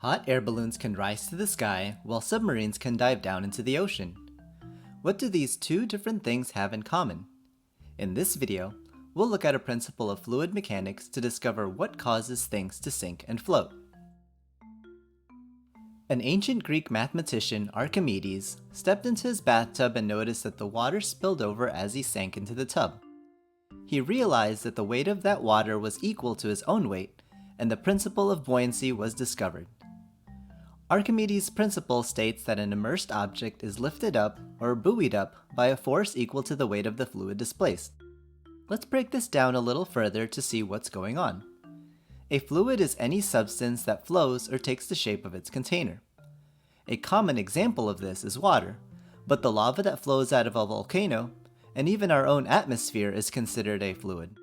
Hot air balloons can rise to the sky, while submarines can dive down into the ocean. What do these two different things have in common? In this video, we'll look at a principle of fluid mechanics to discover what causes things to sink and float. An ancient Greek mathematician, Archimedes, stepped into his bathtub and noticed that the water spilled over as he sank into the tub. He realized that the weight of that water was equal to his own weight, and the principle of buoyancy was discovered. Archimedes' principle states that an immersed object is lifted up or buoyed up by a force equal to the weight of the fluid displaced. Let's break this down a little further to see what's going on. A fluid is any substance that flows or takes the shape of its container. A common example of this is water, but the lava that flows out of a volcano, and even our own atmosphere, is considered a fluid.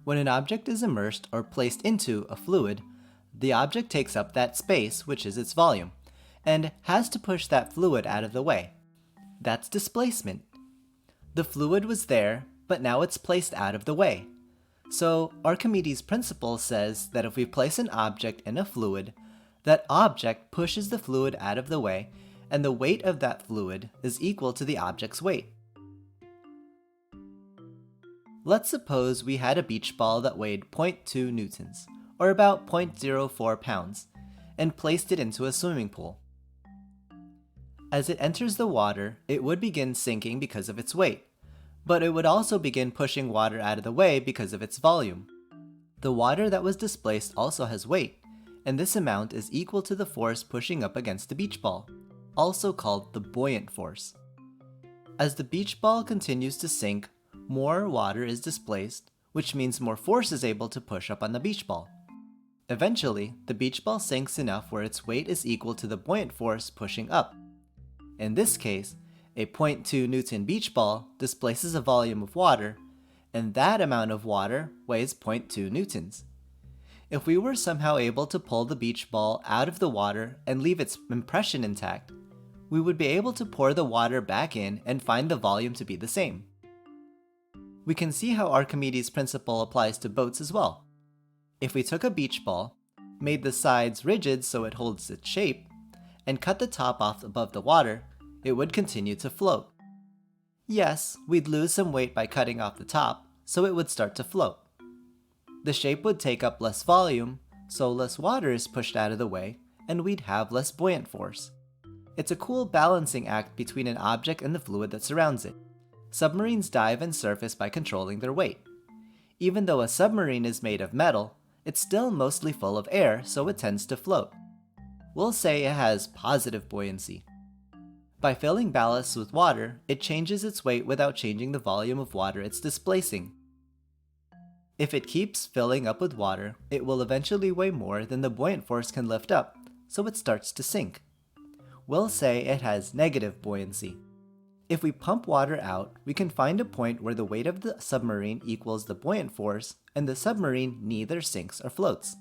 When an object is immersed or placed into a fluid, the object takes up that space, which is its volume, and has to push that fluid out of the way. That's displacement. The fluid was there, but now it's placed out of the way. So Archimedes' principle says that if we place an object in a fluid, that object pushes the fluid out of the way, and the weight of that fluid is equal to the object's weight. Let's suppose we had a beach ball that weighed 0.2 newtons, or about 0.04 pounds, and placed it into a swimming pool. As it enters the water, it would begin sinking because of its weight, but it would also begin pushing water out of the way because of its volume. The water that was displaced also has weight, and this amount is equal to the force pushing up against the beach ball, also called the buoyant force. As the beach ball continues to sink, more water is displaced, which means more force is able to push up on the beach ball. Eventually, the beach ball sinks enough where its weight is equal to the buoyant force pushing up. In this case, a 0.2 Newton beach ball displaces a volume of water, and that amount of water weighs 0.2 newtons. If we were somehow able to pull the beach ball out of the water and leave its impression intact, we would be able to pour the water back in and find the volume to be the same. We can see how Archimedes' principle applies to boats as well. If we took a beach ball, made the sides rigid so it holds its shape, and cut the top off above the water, it would continue to float. Yes, we'd lose some weight by cutting off the top, so it would start to float. The shape would take up less volume, so less water is pushed out of the way, and we'd have less buoyant force. It's a cool balancing act between an object and the fluid that surrounds it. Submarines dive and surface by controlling their weight. Even though a submarine is made of metal, it's still mostly full of air, so it tends to float. We'll say it has positive buoyancy. By filling ballast with water, it changes its weight without changing the volume of water it's displacing. If it keeps filling up with water, it will eventually weigh more than the buoyant force can lift up, so it starts to sink. We'll say it has negative buoyancy. If we pump water out, we can find a point where the weight of the submarine equals the buoyant force, and the submarine neither sinks or floats.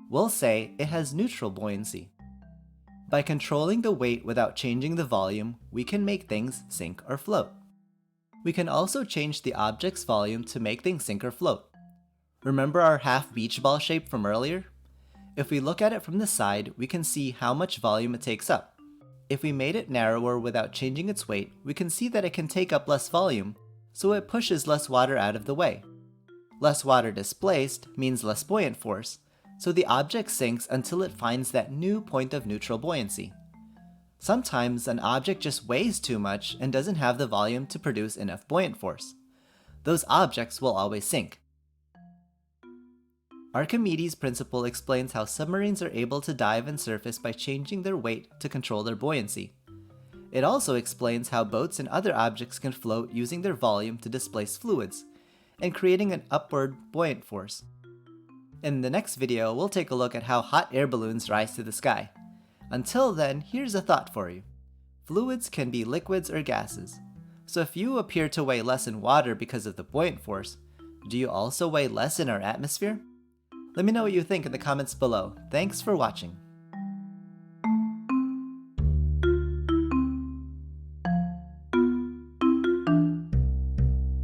We'll say it has neutral buoyancy. By controlling the weight without changing the volume, we can make things sink or float. We can also change the object's volume to make things sink or float. Remember our half beach ball shape from earlier? If we look at it from the side, we can see how much volume it takes up. If we made it narrower without changing its weight, we can see that it can take up less volume, so it pushes less water out of the way. Less water displaced means less buoyant force, so the object sinks until it finds that new point of neutral buoyancy. Sometimes an object just weighs too much and doesn't have the volume to produce enough buoyant force. Those objects will always sink. Archimedes' principle explains how submarines are able to dive and surface by changing their weight to control their buoyancy. It also explains how boats and other objects can float using their volume to displace fluids, and creating an upward buoyant force. In the next video, we'll take a look at how hot air balloons rise to the sky. Until then, here's a thought for you. Fluids can be liquids or gases. So if you appear to weigh less in water because of the buoyant force, do you also weigh less in our atmosphere? Let me know what you think in the comments below. Thanks for watching.